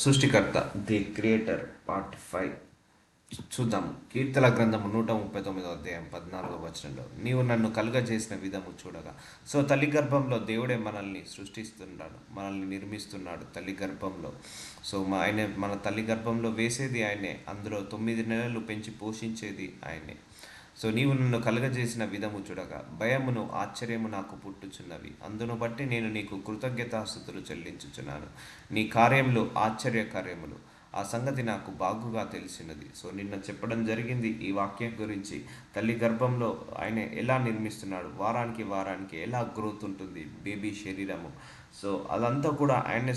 సృష్టికర్త the creator part 5 చూద్దాం. కీర్తన గ్రంథము 139 14 నీవు నన్ను కలుగజేసిన విధము చూడగా. సో తల్లి గర్భంలో దేవుడే మనల్ని సృష్టిస్తున్నాడు, మనల్ని నిర్మిస్తున్నాడు తల్లి గర్భంలో. సో ఆయన మన తల్లి గర్భంలో వేసేది ఆయనే, అందులో 9 నెలలు పెంచి పోషించేది ఆయనే. సో నీవు నన్ను కలుగజేసిన విధము చూడగా భయమును ఆశ్చర్యము నాకు పుట్టుచున్నవి. అందును బట్టి నేను నీకు కృతజ్ఞతాస్తుతులు చెల్లించుచున్నాను. నీ కార్యములు ఆశ్చర్య కార్యములు, ఆ సంగతి నాకు బాగుగా తెలిసినది. సో నిన్న చెప్పడం జరిగింది ఈ వాక్యం గురించి. తల్లి గర్భంలో ఆయన ఎలా నిర్మిస్తున్నాడు, వారానికి వారానికి ఎలా గ్రోత్ ఉంటుంది బేబీ శరీరము. సో అదంతా కూడా ఆయనే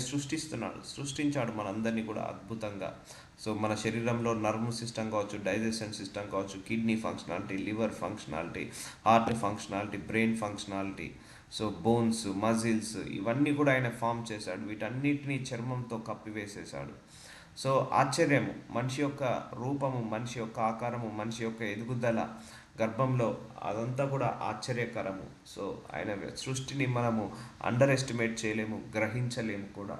సృష్టించాడు మనందరినీ కూడా అద్భుతంగా. సో మన శరీరంలో నర్వ్ సిస్టమ్ కావచ్చు, డైజెషన్ సిస్టమ్ కావచ్చు, kidney functionality, liver functionality, heart functionality, brain functionality, so bones, muscles, ఇవన్నీ కూడా ఆయన ఫామ్ చేశాడు. వీటన్నిటినీ చర్మంతో కప్పివేసేశాడు. సో ఆశ్చర్యము, మనిషి యొక్క రూపము, మనిషి యొక్క ఆకారము, మనిషి యొక్క ఎదుగుదల గర్భంలో అదంతా కూడా ఆశ్చర్యకరము. సో ఆయన సృష్టిని మనము అండర్ ఎస్టిమేట్ చేయలేము, గ్రహించలేము కూడా.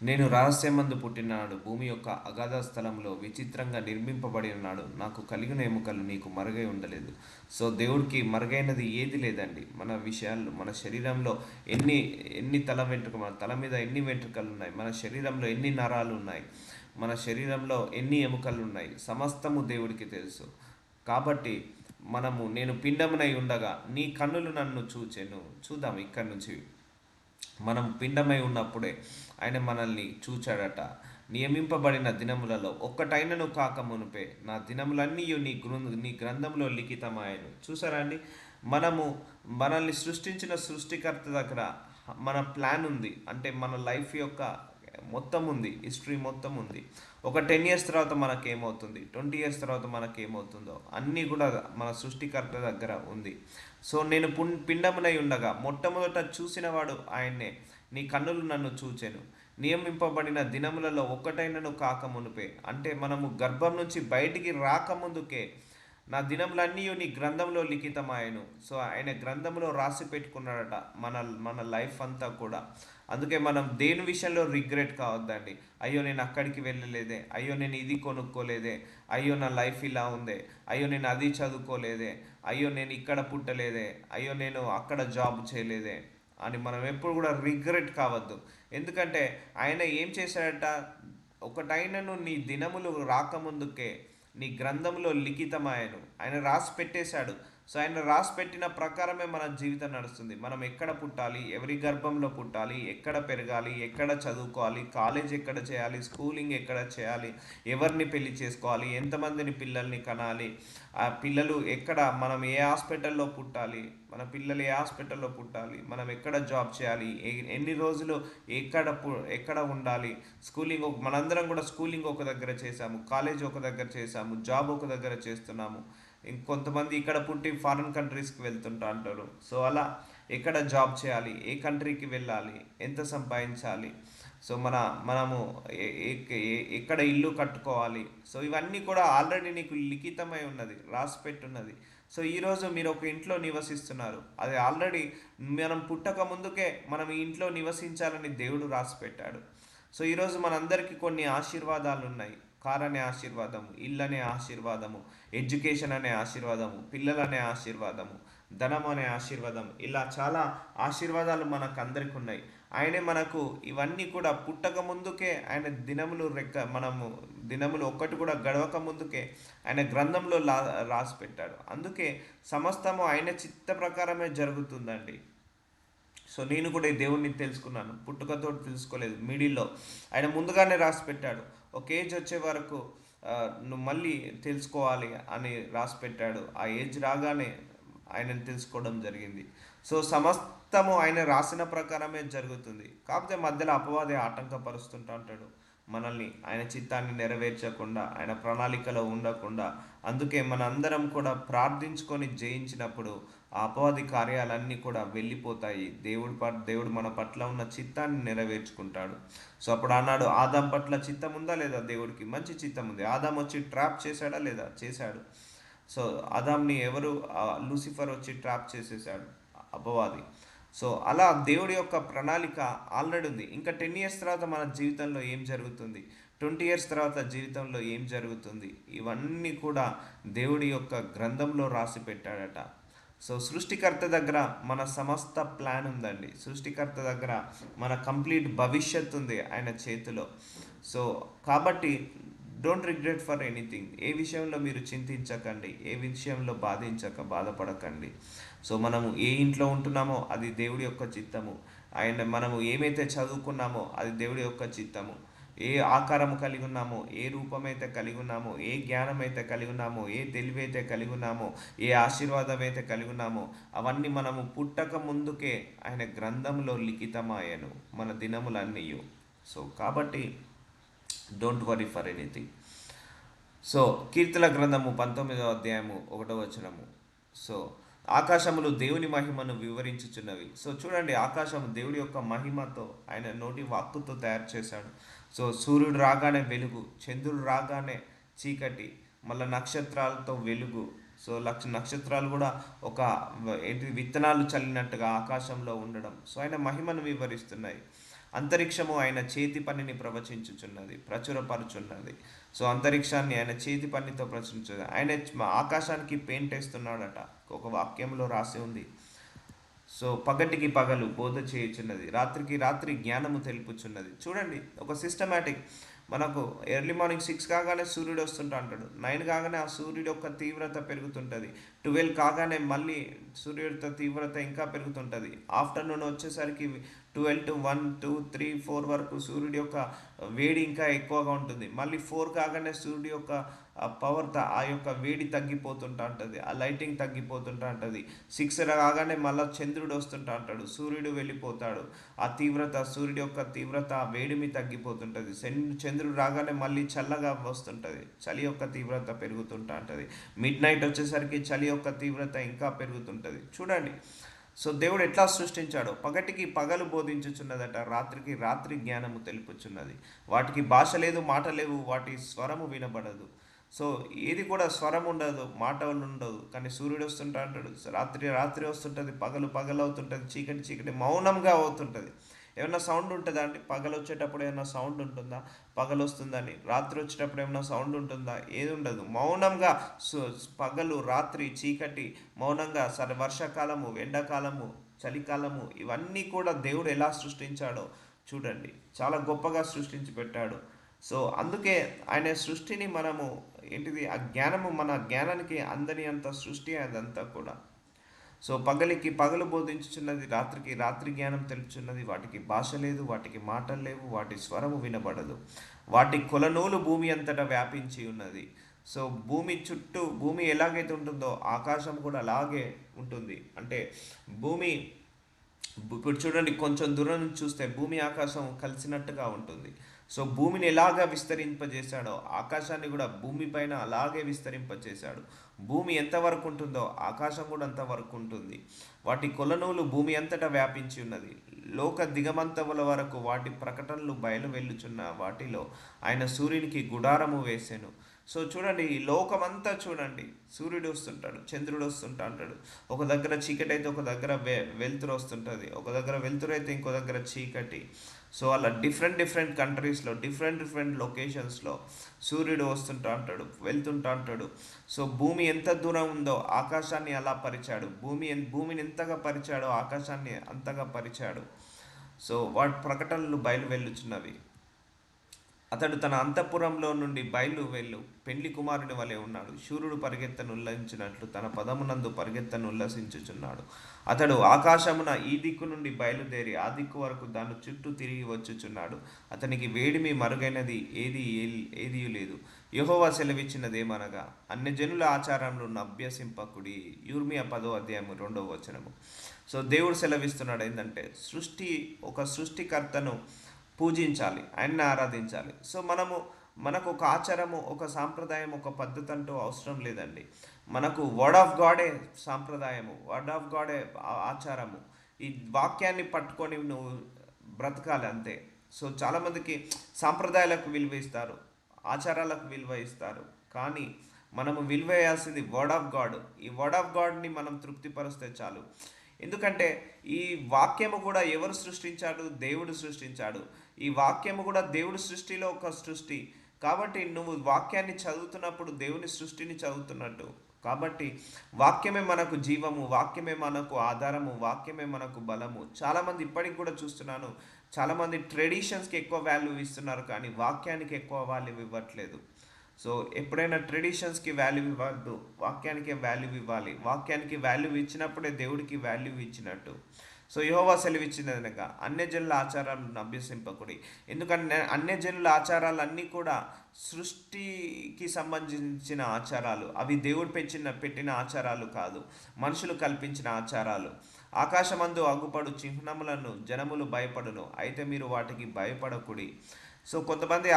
నేను రహస్యమందు పుట్టినాడు, భూమి యొక్క అగాధ స్థలంలో విచిత్రంగా నిర్మింపబడి ఉన్నాడు. నాకు కలిగిన ఎముకలు నీకు మరుగై ఉండలేదు. సో దేవుడికి మరుగైనది ఏది లేదండి. మన విషయాల్లో, మన శరీరంలో ఎన్ని ఎన్ని తల వెంట్రుక, మన తల మీద ఎన్ని వెంట్రుకలు ఉన్నాయి, మన శరీరంలో ఎన్ని నరాలు ఉన్నాయి, మన శరీరంలో ఎన్ని ఎముకలు ఉన్నాయి, సమస్తము దేవుడికి తెలుసు. కాబట్టి నేను పిండమునై ఉండగా నీ కన్నులు నన్ను చూచెను. చూద్దాం ఇక్కడి నుంచి. మనం పిండమై ఉన్నప్పుడే ఆయన మనల్ని చూచాడట. నియమింపబడిన దినములలో ఒక్కటైనను కాక మునుపే నా దినములన్నీ నీ గ్రంథంలో లిఖితమాయను. చూసారా అండి, మనల్ని సృష్టించిన సృష్టికర్త దగ్గర మన ప్లాన్ ఉంది. అంటే మన లైఫ్ యొక్క మొత్తం ఉంది, హిస్టరీ మొత్తం ఉంది. ఒక 10 years తర్వాత మనకేమవుతుంది, 20 years తర్వాత మనకేమవుతుందో అన్నీ కూడా మన సృష్టికర్త దగ్గర ఉంది. సో నేను పిండమునై ఉండగా మొట్టమొదట చూసినవాడు ఆయన్నే. నీ కన్నులు నన్ను చూచెను. నియమింపబడిన దినములలో ఒక్కటైనను కాక మునుపే, అంటే మనము గర్భం నుంచి బయటికి రాకముందుకే నా దినములన్నీ నీ గ్రంథంలో లిఖితమాయను. సో ఆయన గ్రంథంలో రాసి పెట్టుకున్నాడట మన మన లైఫ్ అంతా కూడా. అందుకే మనం దేని విషయంలో రిగ్రెట్ కావద్దండి. అయ్యో నేను అక్కడికి వెళ్ళలేదే, అయ్యో నేను ఇది కొనుక్కోలేదే, అయ్యో నా లైఫ్ ఇలా ఉందే, అయ్యో నేను అది చదువుకోలేదే, అయ్యో నేను ఇక్కడ పుట్టలేదే, అయ్యో నేను అక్కడ జాబ్ చేయలేదే అని మనం ఎప్పుడు కూడా రిగ్రెట్ కావద్దు. ఎందుకంటే ఆయన ఏం చేశాడట, ఒకటైనను నీ దినములు రాకముందుకే నీ గ్రంథంలో లిఖితమాయను. ఆయన రాసి పెట్టేశాడు. సో ఆయన రాసి పెట్టిన ప్రకారమే మన జీవితం నడుస్తుంది. మనం ఎక్కడ పుట్టాలి, ఎవరి గర్భంలో పుట్టాలి, ఎక్కడ పెరగాలి, ఎక్కడ చదువుకోవాలి, కాలేజ్ ఎక్కడ చేయాలి, స్కూలింగ్ ఎక్కడ చేయాలి, ఎవరిని పెళ్లి చేసుకోవాలి, ఎంతమందిని పిల్లల్ని కనాలి, ఆ పిల్లలు ఎక్కడ, మనం ఏ హాస్పిటల్లో పుట్టాలి, మన పిల్లలు ఏ హాస్పిటల్లో పుట్టాలి, మనం ఎక్కడ జాబ్ చేయాలి, ఎన్ని రోజులు ఎక్కడ ఉండాలి, స్కూలింగ్ మనందరం కూడా స్కూలింగ్ ఒక దగ్గర చేసాము, కాలేజ్ ఒక దగ్గర చేసాము, జాబ్ ఒక దగ్గర చేస్తున్నాము. ఇంకొంతమంది ఇక్కడ పుట్టి ఫారిన్ కంట్రీస్కి వెళ్తుంటా అంటారు. సో అలా ఎక్కడ జాబ్ చేయాలి, ఏ కంట్రీకి వెళ్ళాలి, ఎంత సంపాదించాలి, సో మనము ఎక్కడ ఇల్లు కట్టుకోవాలి. సో ఇవన్నీ కూడా ఆల్రెడీ నీకు లిఖితమై ఉన్నది, రాసి పెట్టున్నది. సో ఈరోజు మీరు ఒక ఇంట్లో నివసిస్తున్నారు, అది ఆల్రెడీ మనం పుట్టక ముందుకే మనం ఈ ఇంట్లో నివసించాలని దేవుడు రాసి పెట్టాడు. సో ఈరోజు మనందరికీ కొన్ని ఆశీర్వాదాలు ఉన్నాయి. కార్ అనే ఆశీర్వాదము, ఇల్లు అనే ఆశీర్వాదము, ఎడ్యుకేషన్ అనే ఆశీర్వాదము, పిల్లలు అనే ఆశీర్వాదము, ధనం అనే ఆశీర్వాదం, ఇలా చాలా ఆశీర్వాదాలు మనకు అందరికి ఉన్నాయి. ఆయనే మనకు ఇవన్నీ కూడా పుట్టక ముందుకే ఆయన దినములు ఒక్కటి కూడా గడవక ముందుకే ఆయన గ్రంథంలో రాసి పెట్టాడు. అందుకే సమస్తము ఆయన చిత్త ప్రకారమే జరుగుతుందండి. సో నేను కూడా ఈ దేవుణ్ణి తెలుసుకున్నాను, పుట్టుకతో తెలుసుకోలేదు, మిడిల్లో ఆయన ముందుగానే రాసి పెట్టాడు. ఒక ఏజ్ వచ్చే వరకు నువ్వు మళ్ళీ తెలుసుకోవాలి అని రాసి పెట్టాడు. ఆ ఏజ్ రాగానే ఆయనను తెలుసుకోవడం జరిగింది. సో సమస్తము ఆయన రాసిన ప్రకారమే జరుగుతుంది. కాకపోతే మధ్యలో అపవాది ఆటంకపరుస్తుంటా అంటాడు మనల్ని, ఆయన చిత్తాన్ని నెరవేర్చకుండా, ఆయన ప్రణాళికలో ఉండకుండా. అందుకే మనందరం కూడా ప్రార్థించుకొని జయించినప్పుడు ఆ అపవాది కార్యాలన్నీ కూడా వెళ్ళిపోతాయి. దేవుడు మన పట్ల ఉన్న చిత్తాన్ని నెరవేర్చుకుంటాడు. సో అప్పుడు అన్నాడు, ఆదాం పట్ల చిత్తం ఉందా లేదా, దేవుడికి మంచి చిత్తం ఉంది. ఆదాం వచ్చి ట్రాప్ చేశాడా లేదా, చేశాడు. సో ఆదాంని లూసిఫర్ వచ్చి ట్రాప్ చేసేసాడు, అపవాది. సో అలా దేవుడి యొక్క ప్రణాళిక ఆల్రెడీ ఉంది. ఇంకా 10 ఇయర్స్ తర్వాత మన జీవితంలో ఏం జరుగుతుంది, 20 ఇయర్స్ తర్వాత జీవితంలో ఏం జరుగుతుంది, ఇవన్నీ కూడా దేవుడి యొక్క గ్రంథంలో రాసి పెట్టాడట. సో సృష్టికర్త దగ్గర మన సమస్త ప్లాన్ ఉందండి. సృష్టికర్త దగ్గర మన కంప్లీట్ భవిష్యత్తు ఉంది ఆయన చేతిలో. సో కాబట్టి డోంట్ రిగ్రెట్ ఫర్ ఎనీథింగ్. ఏ విషయంలో మీరు చింతించకండి, ఏ విషయంలో బాధపడకండి. సో మనము ఏ ఇంట్లో ఉంటున్నామో అది దేవుడి యొక్క చిత్తము. మనము ఏమైతే చదువుకున్నామో అది దేవుడి యొక్క చిత్తము. ఏ ఆకారము కలిగి ఉన్నామో, ఏ రూపమైతే కలిగి ఉన్నామో, ఏ జ్ఞానం అయితే కలిగి ఉన్నామో, ఏ తెలివి అయితే కలిగి ఉన్నామో, ఏ ఆశీర్వాదం అయితే కలిగి ఉన్నామో, అవన్నీ మనము పుట్టక ముందుకే ఆయన గ్రంథంలో లిఖితమాయను మన దినములన్నీ. సో కాబట్టి don't worry for anything. So కీర్తన గ్రంథము 19వ అధ్యాయము 1వ వచనము. సో ఆకాశములు దేవుని మహిమను వివరించుచున్నవి. సో చూడండి, ఆకాశం దేవుడి యొక్క మహిమతో ఆయన నోటి వాక్కుతో తయారు చేశాడు. సో సూర్యుడు రాగానే వెలుగు, చంద్రుడు రాగానే చీకటి, మళ్ళీ నక్షత్రాలతో వెలుగు. సో నక్షత్రాలు కూడా ఒక విత్తనాలు చల్లినట్టుగా ఆకాశంలో ఉండడం. సో ఆయన మహిమను వివరిస్తున్నాయి. అంతరిక్షము ఆయన చేతి పనిని ప్రచురపరుచున్నది. సో అంతరిక్షాన్ని ఆయన చేతి పనితో ప్రచురించున్నది. ఆయన ఆకాశానికి పెయింట్ వేస్తున్నాడట, ఒక వాక్యంలో రాసి ఉంది. సో పగటికి పగలు బోధ చేయుచున్నది, రాత్రికి రాత్రి జ్ఞానము తెలుపుచున్నది. చూడండి, ఒక సిస్టమేటిక్. మనకు ఎర్లీ మార్నింగ్ 6 కాగానే సూర్యుడు వస్తుంటా అంటాడు, 9 కాగానే ఆ సూర్యుడు యొక్క తీవ్రత పెరుగుతుంటుంది, 12 కాగానే మళ్ళీ సూర్యుడితో తీవ్రత ఇంకా పెరుగుతుంటుంది. ఆఫ్టర్నూన్ వచ్చేసరికి 12 to 1, 2, 3, 4 వరకు సూర్యుడి యొక్క వేడి ఇంకా ఎక్కువగా ఉంటుంది. మళ్ళీ 4 కాగానే సూర్యుడి యొక్క పవర్, ఆ యొక్క వేడి తగ్గిపోతుంటా ఉంటుంది, ఆ లైటింగ్ తగ్గిపోతుంటా ఉంటుంది. 6 కాగానే మళ్ళీ చంద్రుడు వస్తుంటా అంటాడు, సూర్యుడు వెళ్ళిపోతాడు, ఆ తీవ్రత, సూర్యుడి యొక్క తీవ్రత, ఆ వేడిమి తగ్గిపోతుంటుంది. చంద్రుడు రాగానే మళ్ళీ చల్లగా వస్తుంటుంది, చలి యొక్క తీవ్రత పెరుగుతుంటా ఉంటుంది. మిడ్ నైట్ వచ్చేసరికి చలి యొక్క తీవ్రత ఇంకా పెరుగుతుంటుంది. చూడండి, సో దేవుడు ఎట్లా సృష్టించాడో. పగటికి పగలు బోధించుచున్నదట, రాత్రికి రాత్రి జ్ఞానము తెలుపుచున్నది. వాటికి భాష లేదు, మాట లేవు, వాటి స్వరము వినబడదు. సో ఏది కూడా స్వరం ఉండదు, మాట ఉండదు. కానీ సూర్యుడు వస్తుంటా అంటాడు, రాత్రి రాత్రి వస్తుంటుంది, పగలు పగలు అవుతుంటుంది, చీకటి చీకటి మౌనంగా అవుతుంటుంది. ఏమన్నా సౌండ్ ఉంటుందా అండి? పగలు వచ్చేటప్పుడు ఏమన్నా సౌండ్ ఉంటుందా? పగలు వస్తుందని. రాత్రి వచ్చేటప్పుడు ఏమన్నా సౌండ్ ఉంటుందా? ఏది ఉండదు, మౌనంగా. పగలు రాత్రి చీకటి మౌనంగా. వర్షాకాలము, ఎండాకాలము, చలికాలము, ఇవన్నీ కూడా దేవుడు ఎలా సృష్టించాడో చూడండి, చాలా గొప్పగా సృష్టించి పెట్టాడు. సో అందుకే ఆయన సృష్టిని మనము ఆ జ్ఞానము, మన జ్ఞానానికి అందని అంత సృష్టి అదంతా కూడా. సో పగలికి పగలు బోధించుచున్నది, రాత్రికి రాత్రి జ్ఞానం తెలుపుచున్నది. వాటికి భాష లేదు, వాటికి మాటలు లేవు, వాటి స్వరము వినబడదు. వాటి కొలనూలు భూమి అంతటా వ్యాపించి ఉన్నది. సో భూమి ఎలాగైతే ఉంటుందో ఆకాశం కూడా అలాగే ఉంటుంది. అంటే భూమి ఇప్పుడు చూడండి, కొంచెం దూరం నుంచి చూస్తే భూమి ఆకాశం కలిసినట్టుగా ఉంటుంది. సో భూమిని ఎలాగా విస్తరింపజేశాడో ఆకాశాన్ని కూడా భూమి పైన అలాగే విస్తరింపజేశాడు. భూమి ఎంతవరకు ఉంటుందో ఆకాశం కూడా అంతవరకు ఉంటుంది. వాటి కొలనూలు భూమి అంతటా వ్యాపించి ఉన్నది. లోక దిగమంతముల వరకు వాటి ప్రకటనలు బయలు వెళ్ళుచున్న వాటిలో ఆయన సూర్యునికి గుడారము వేసెను. సో చూడండి, ఈ లోకమంతా చూడండి, సూర్యుడు వస్తుంటాడు, చంద్రుడు వస్తుంటా అంటాడు. ఒక దగ్గర చీకటి అయితే ఒక దగ్గర వెలుతురు వస్తుంటుంది, ఒక దగ్గర వెలుతురు అయితే ఇంకో దగ్గర చీకటి. సో అలా డిఫరెంట్ కంట్రీస్లో, డిఫరెంట్ లొకేషన్స్లో సూర్యుడు వస్తుంటా అంటాడు, వెళ్తుంటా అంటాడు. సో భూమి ఎంత దూరం ఉందో ఆకాశాన్ని అలా పరిచాడు. భూమిని ఎంతగా పరిచాడో ఆకాశాన్ని అంతగా పరిచాడు. సో వాటి ప్రకటనలు బయలు వెళ్ళుచున్నవి. అతడు తన అంతఃపురంలో నుండి వెళ్ళు పెండ్లి కుమారుని వలె ఉన్నాడు. శూరుడు పరిగెత్తను ఉల్లంఘించినట్లు తన పదమునందు పరిగెత్తను ఉల్లసించుచున్నాడు. అతడు ఆకాశమున ఈ దిక్కు నుండి బయలుదేరి ఆ దిక్కు వరకు దాని చుట్టూ తిరిగి వచ్చుచున్నాడు. అతనికి వేడిమి మరుగైనది ఏదీ లేదు. యెహోవా సెలవిచ్చినదేమనగా, అన్యజనుల ఆచారములను అభ్యసింపకుడి. యిర్మీయా 10వ అధ్యాయము 2వ వచనము. సో దేవుడు సెలవిస్తున్నాడు ఏంటంటే, ఒక సృష్టికర్తను పూజించాలి, ఆయన్ని ఆరాధించాలి. సో మనకు ఒక ఆచారము, ఒక సాంప్రదాయం, ఒక పద్ధతి అంటూ అవసరం లేదండి. మనకు వర్డ్ ఆఫ్ గాడే సాంప్రదాయము, వర్డ్ ఆఫ్ గాడే ఆచారము. ఈ వాక్యాన్ని పట్టుకొని నువ్వు బ్రతకాలి అంతే. సో చాలామందికి సాంప్రదాయాలకు విలువ ఇస్తారు, ఆచారాలకు విలువ ఇస్తారు, కానీ మనము విలువ వేయాల్సింది వర్డ్ ఆఫ్ గాడ్. ఈ వర్డ్ ఆఫ్ గాడ్ని మనం తృప్తిపరిస్తే చాలు. ఎందుకంటే ఈ వాక్యము కూడా ఎవరు సృష్టించాడు? దేవుడు సృష్టించాడు. ఈ వాక్యము కూడా దేవుడి సృష్టిలో ఒక సృష్టి. కాబట్టి నువ్వు వాక్యాన్ని చదువుతున్నప్పుడు దేవుని సృష్టిని చదువుతున్నట్టు. కాబట్టి వాక్యమే మనకు జీవము, వాక్యమే మనకు ఆధారము, వాక్యమే మనకు బలము. చాలామంది ఇప్పటికి కూడా చూస్తున్నాను, చాలామంది ట్రెడిషన్స్కి ఎక్కువ వాల్యూ ఇస్తున్నారు కానీ వాక్యానికి ఎక్కువ వాల్యూ ఇవ్వట్లేదు. సో ఎప్పుడైనా ట్రెడిషన్స్కి వాల్యూ ఇవ్వద్దు, వాక్యానికే వాల్యూ ఇవ్వాలి. వాక్యానికి వాల్యూ ఇచ్చినప్పుడే దేవుడికి వాల్యూ ఇచ్చినట్టు. సో యెహోవా సెలవిచ్చినదనగా అన్యజనుల ఆచారాలను అభ్యసింపకుడి. ఎందుకంటే అన్యజనుల ఆచారాలన్నీ కూడా సృష్టికి సంబంధించిన ఆచారాలు. అవి దేవుడు పెట్టిన ఆచారాలు కాదు, మనుషులు కల్పించిన ఆచారాలు. ఆకాశమందు అగుపడు చిహ్నములను జనములు భయపడును, అయితే మీరు వాటికి భయపడకుడి. సో కొంతమంది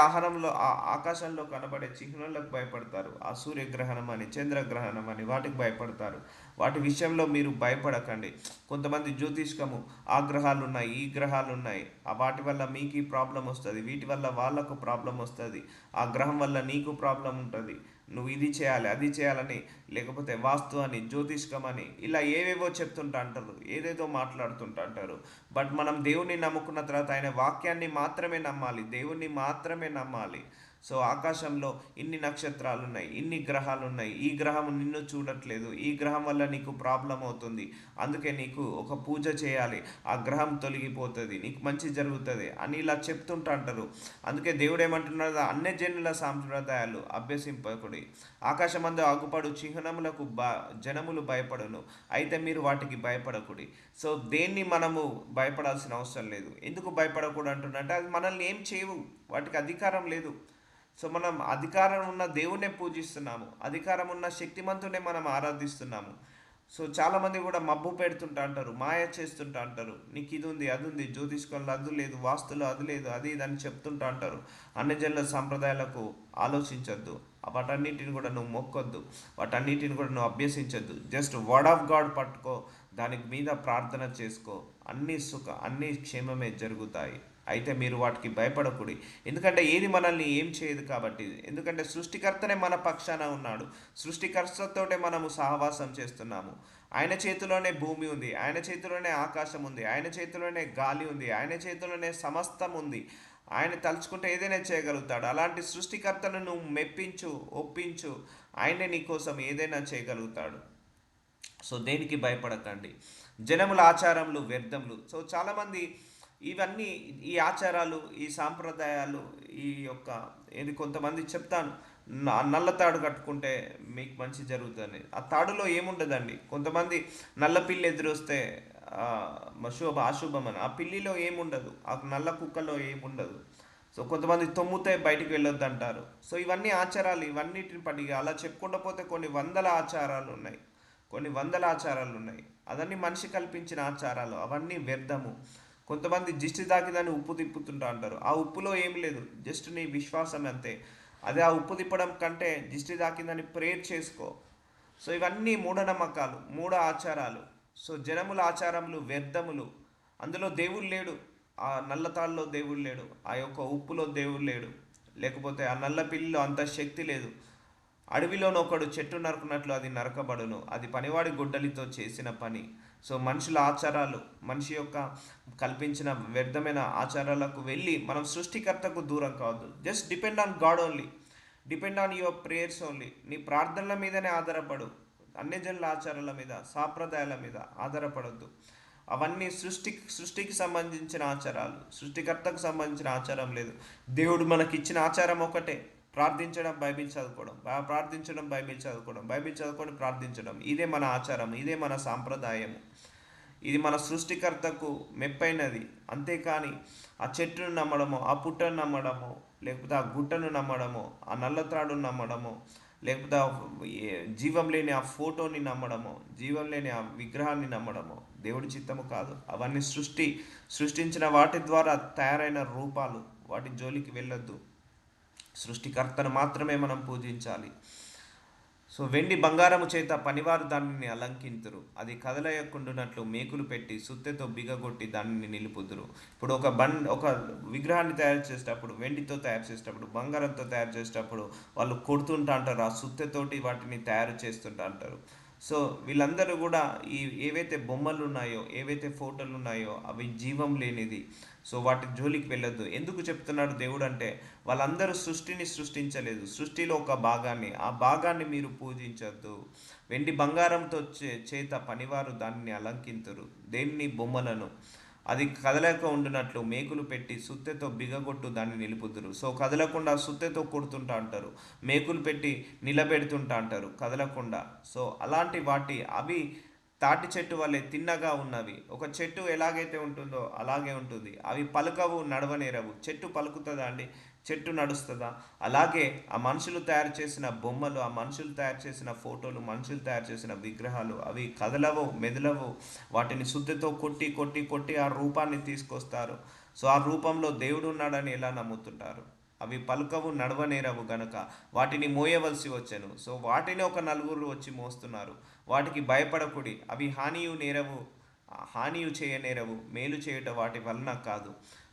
ఆకాశంలో కనబడే చిహ్నాలకు భయపడతారు. ఆ సూర్యగ్రహణం అని, చంద్రగ్రహణం అని వాటికి భయపడతారు. వాటి విషయంలో మీరు భయపడకండి. కొంతమంది జ్యోతిష్కము, ఆ గ్రహాలు ఉన్నాయి, ఈ గ్రహాలు ఉన్నాయి, వాటి వల్ల మీకు ఈ ప్రాబ్లం వస్తుంది, వీటి వల్ల వాళ్ళకు ప్రాబ్లం వస్తుంది, ఆ గ్రహం వల్ల నీకు ప్రాబ్లం ఉంటుంది, నువ్వు ఇది చేయాలి అది చేయాలని, లేకపోతే వాస్తు అని, జ్యోతిష్కం అని, ఇలా ఏవేవో చెప్తుంటా అంటారు, ఏదేదో మాట్లాడుతుంటా అంటారు. బట్ మనం దేవుణ్ణి నమ్ముకున్న తర్వాత ఆయన వాక్యాన్ని మాత్రమే నమ్మాలి, దేవుణ్ణి మాత్రమే నమ్మాలి. సో ఆకాశంలో ఇన్ని నక్షత్రాలు ఉన్నాయి, ఇన్ని గ్రహాలు ఉన్నాయి, ఈ గ్రహం నిన్ను చూడట్లేదు, ఈ గ్రహం వల్ల నీకు ప్రాబ్లం అవుతుంది, అందుకే నీకు ఒక పూజ చేయాలి, ఆ గ్రహం తొలగిపోతుంది, నీకు మంచి జరుగుతుంది అని ఇలా చెప్తుంటా అంటారు. అందుకే దేవుడు ఏమంటున్నాడు, అన్యజనుల సాంప్రదాయాలు అభ్యసింపకుడి. ఆకాశమందు ఆగుపడు చిహ్నములకు జనములు భయపడును, అయితే మీరు వాటికి భయపడకుడి. సో దేన్ని మనము భయపడాల్సిన అవసరం లేదు. ఎందుకు భయపడకూడదు అంటున్నట్టే, అది మనల్ని ఏం చేయవు, వాటికి అధికారం లేదు. సో మనం అధికారం ఉన్న దేవుణ్ణే పూజిస్తున్నాము, అధికారం ఉన్న శక్తిమంతునే మనం ఆరాధిస్తున్నాము. సో చాలామంది కూడా మబ్బు పెడుతుంటా అంటారు, మాయ చేస్తుంటా అంటారు, నీకు ఇది ఉంది అది ఉంది, జ్యోతిష్కంలో అది లేదు, వాస్తులో అది లేదు, అది ఇది అని చెప్తుంటా అంటారు. అన్ని జనుల సాంప్రదాయాలకు ఆలోచించద్దు, వాటన్నిటిని కూడా నువ్వు మొక్కొద్దు, వాటన్నిటిని కూడా నువ్వు అభ్యసించద్దు. జస్ట్ వర్డ్ ఆఫ్ గాడ్ పట్టుకో, దానికి మీద ప్రార్థన చేసుకో, అన్ని క్షేమమే జరుగుతాయి. అయితే మీరు వాటికి భయపడకూడి, ఎందుకంటే ఏది మనల్ని ఏం చేయదు కాబట్టి. ఎందుకంటే సృష్టికర్తనే మన పక్షాన ఉన్నాడు, సృష్టికర్తతోటే మనము సహవాసం చేస్తున్నాము. ఆయన చేతిలోనే భూమి ఉంది, ఆయన చేతిలోనే ఆకాశం ఉంది, ఆయన చేతిలోనే గాలి ఉంది, ఆయన చేతిలోనే సమస్తం ఉంది. ఆయన తలుచుకుంటే ఏదైనా చేయగలుగుతాడు. అలాంటి సృష్టికర్తను నువ్వు మెప్పించు, ఒప్పించు, ఆయనే నీ కోసం ఏదైనా చేయగలుగుతాడు. సో దేనికి భయపడకండి. జనముల ఆచారములు వ్యర్థములు. సో చాలామంది ఇవన్నీ, ఈ ఆచారాలు, ఈ సాంప్రదాయాలు, ఈ యొక్క ఇది కొంతమంది చెప్తాను, నల్ల తాడు కట్టుకుంటే మీకు మంచి జరుగుతుంది. ఆ తాడులో ఏముండదండి. కొంతమంది నల్ల పిల్లి ఎదురొస్తే అశుభం అని, ఆ పిల్లిలో ఏముండదు, ఆ నల్ల కుక్కలో ఏముండదు. సో కొంతమంది తొమ్మితే బయటికి వెళ్ళొద్దు అంటారు. సో ఇవన్నీ ఆచారాలు, ఇవన్నిటిని పడిగా అలా చెప్పుకుంటూ పోతే కొన్ని వందల ఆచారాలు ఉన్నాయి. అదన్నీ మనిషి కల్పించిన ఆచారాలు, అవన్నీ వ్యర్థము. కొంతమంది దిష్టి తాకిదని ఉప్పు తిప్పుతుంటా అంటారు, ఆ ఉప్పులో ఏం లేదు, జస్ట్ నీ విశ్వాసం అంతే. అదే ఆ ఉప్పు తిప్పడం కంటే దిష్టి తాకిందని ప్రేయర్ చేసుకో. సో ఇవన్నీ మూఢనమ్మకాలు, మూఢ ఆచారాలు. సో జనముల ఆచారములు వ్యర్థములు. అందులో దేవుడు లేడు, ఆ నల్లతాళ్ళలో దేవుడు లేడు, ఆ యొక్క ఉప్పులో దేవుడు లేడు, లేకపోతే ఆ నల్ల పిల్లిలో అంత శక్తి లేదు. అడవిలోని ఒకడు చెట్టు నరుకున్నట్లు అది నరకబడును, అది పనివాడి గుడ్డలితో చేసిన పని. సో మనుషుల ఆచారాలు, మనిషి యొక్క కల్పించిన వ్యర్థమైన ఆచారాలకు వెళ్ళి మనం సృష్టికర్తకు దూరం కావద్దు. Just depend on God only, depend on your prayers only. నీ ప్రార్థనల మీదనే ఆధారపడు, అన్యజనుల ఆచారాల మీద, సాంప్రదాయాల మీద ఆధారపడద్దు. అవన్నీ సృష్టికి సంబంధించిన ఆచారాలు, సృష్టికర్తకు సంబంధించిన ఆచారం లేదు. దేవుడు మనకిచ్చిన ఆచారం ఒకటే, ప్రార్థించడం, బైబిల్ చదువుకోవడం, బైబిల్ చదువుకొని ప్రార్థించడం. ఇదే మన ఆచారం, ఇదే మన సాంప్రదాయము, ఇది మన సృష్టికర్తకు మెప్పైనది. అంతేకాని ఆ చెట్టును నమ్మడమో, ఆ పుట్టను నమ్మడమో, లేకపోతే ఆ గుట్టను నమ్మడమో, ఆ నల్లత్రాడును నమ్మడమో, లేకపోతే జీవం లేని ఆ ఫోటోని నమ్మడమో, జీవం లేని ఆ విగ్రహాన్ని నమ్మడమో దేవుడి చిత్తము కాదు. అవన్నీ సృష్టించిన వాటి ద్వారా తయారైన రూపాలు, వాటి జోలికి వెళ్ళొద్దు. సృష్టికర్తను మాత్రమే మనం పూజించాలి. సో వెండి బంగారము చేత పనివారు దానిని అలంకింతురు, అది కదలయకుండునట్లు మేకులు పెట్టి సుత్తెతో బిగగొట్టి దానిని నిలుపుదురు. ఇప్పుడు ఒక విగ్రహాన్ని తయారు చేసేటప్పుడు, వెండితో తయారు చేసేటప్పుడు, బంగారంతో తయారు చేసేటప్పుడు వాళ్ళు కొడుతుంటా అంటారు, ఆ సుత్తెతోటి వాటిని తయారు చేస్తుంటా అంటారు. సో వీళ్ళందరూ కూడా ఈ ఏవైతే బొమ్మలు ఉన్నాయో, ఏవైతే ఫోటోలు ఉన్నాయో అవి జీవం లేనిది. సో వాటి జోలికి వెళ్ళొద్దు. ఎందుకు చెప్తున్నాడు దేవుడు అంటే, వాళ్ళందరూ సృష్టిని సృష్టించలేదు, సృష్టిలో ఒక భాగాన్ని, ఆ భాగాన్ని మీరు పూజించొద్దు. వెండి బంగారంతో చేత పనివారు దానిని అలంకింతురు, దేన్ని బొమ్మలను. అది కదలక ఉండునట్లు మేకులు పెట్టి సుత్తెతో బిగగొట్టు దాన్ని నిలుపుదురు. సో కదలకుండా సుత్తెతో కొడుతుంటా అంటారు, మేకులు పెట్టి నిలబెడుతుంటా అంటారు కదలకుండా. సో అలాంటి వాటి అవి తాటి చెట్టు వల్లే తిన్నగా ఉన్నవి. ఒక చెట్టు ఎలాగైతే ఉంటుందో అలాగే ఉంటుంది. అవి పలకవు, నడవనేరవు. చెట్టు పలుకుతుందా అండి? చెట్టు నడుస్తుందా? అలాగే ఆ మనుషులు తయారు చేసిన బొమ్మలు, ఆ మనుషులు తయారు చేసిన ఫోటోలు, మనుషులు తయారు చేసిన విగ్రహాలు అవి కదలవు, మెదలవు. వాటిని శుద్ధితో కొట్టి కొట్టి కొట్టి ఆ రూపాన్ని తీసుకొస్తారు. సో ఆ రూపంలో దేవుడు ఉన్నాడని ఎలా నమ్ముతుంటారు? అవి పలుకవు, నడవనేరవు గనుక వాటిని మోయవలసి వచ్చెను. సో వాటిని ఒక నలుగురు వచ్చి మోస్తున్నారు. వాటికి భయపడకుడి, అవి హానియు చేయనేరవు, మేలు చేయుట వాటి వలన కాదు.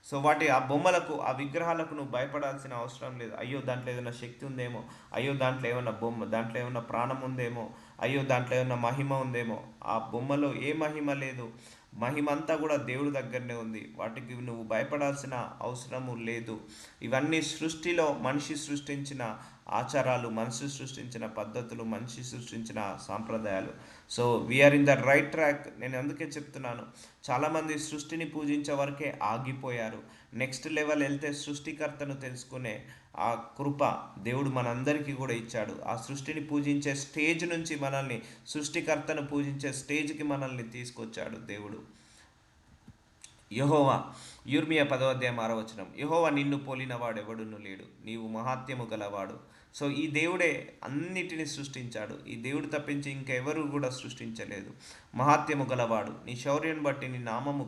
సో వాటి ఆ బొమ్మలకు, ఆ విగ్రహాలకు నువ్వు భయపడాల్సిన అవసరం లేదు. అయ్యో దాంట్లో ఏదైనా శక్తి ఉందేమో, అయ్యో దాంట్లో ఏమన్నా దాంట్లో ఏమన్నా ప్రాణం ఉందేమో, అయ్యో దాంట్లో ఏమన్నా మహిమ ఉందేమో. ఆ బొమ్మలో ఏ మహిమ లేదు. మహిమ అంతా కూడా దేవుడి దగ్గరనే ఉంది. వాటికి నువ్వు భయపడాల్సిన అవసరము లేదు. ఇవన్నీ సృష్టిలో మనిషి సృష్టించిన ఆచారాలు, మనిషి సృష్టించిన పద్ధతులు, మనిషి సృష్టించిన సాంప్రదాయాలు. So we're in the right track. నేను అందుకే చెప్తున్నాను, చాలామంది సృష్టిని పూజించే వరకే ఆగిపోయారు. నెక్స్ట్ లెవెల్ వెళ్తే సృష్టికర్తను తెలుసుకునే ఆ కృప దేవుడు మనందరికీ కూడా ఇచ్చాడు. ఆ సృష్టిని పూజించే స్టేజ్ నుంచి మనల్ని, సృష్టికర్తను పూజించే స్టేజ్కి మనల్ని తీసుకొచ్చాడు దేవుడు. యెహోవా, యిర్మీయా 10వ అధ్యాయం 6వ వచనం, యెహోవా నిన్ను పోలిన వాడెవడును లేడు, నీవు మహాత్యము గలవాడు. సో ఈ దేవుడే అన్నిటిని సృష్టించాడు. ఈ దేవుడు తప్పించి ఇంకెవరు కూడా సృష్టించలేదు. మహాత్యము గలవాడు, నీ శౌర్యం బట్టి నీ నామము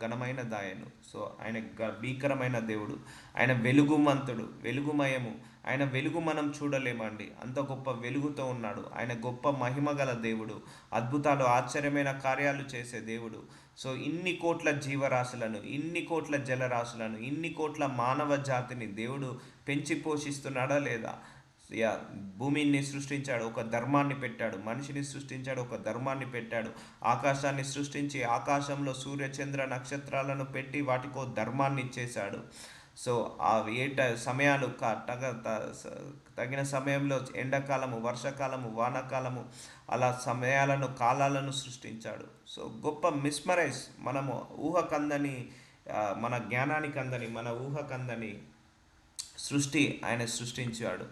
ఘనమైన దాయను. సో ఆయన భీకరమైన దేవుడు. ఆయన వెలుగుమంతుడు, వెలుగుమయము. ఆయన వెలుగు మనం చూడలేమండి, అంత గొప్ప వెలుగుతో ఉన్నాడు. ఆయన గొప్ప మహిమ గల దేవుడు, అద్భుతాలు, ఆశ్చర్యమైన కార్యాలు చేసే దేవుడు. సో ఇన్ని కోట్ల జీవరాశులను, ఇన్ని కోట్ల జలరాశులను, ఇన్ని కోట్ల మానవ జాతిని దేవుడు పెంచి పోషిస్తున్నాడా లేదా? యా, భూమిని సృష్టించాడు, ఒక ధర్మాన్ని పెట్టాడు. మనిషిని సృష్టించాడు, ఒక ధర్మాన్ని పెట్టాడు. ఆకాశాన్ని సృష్టించి ఆకాశంలో సూర్య చంద్ర నక్షత్రాలను పెట్టి వాటికో ధర్మాన్ని ఇచ్చేశాడు. సో ఆ సమయాలు తగిన సమయంలో ఎండాకాలము, వర్షాకాలము, వానాకాలము, అలా సమయాలను, కాలాలను సృష్టించాడు. సో గొప్ప మిస్మరైజ్, మనము ఊహకందని, మన జ్ఞానానికి అందని, మన ఊహకందని సృష్టి ఆయన సృష్టించాడు.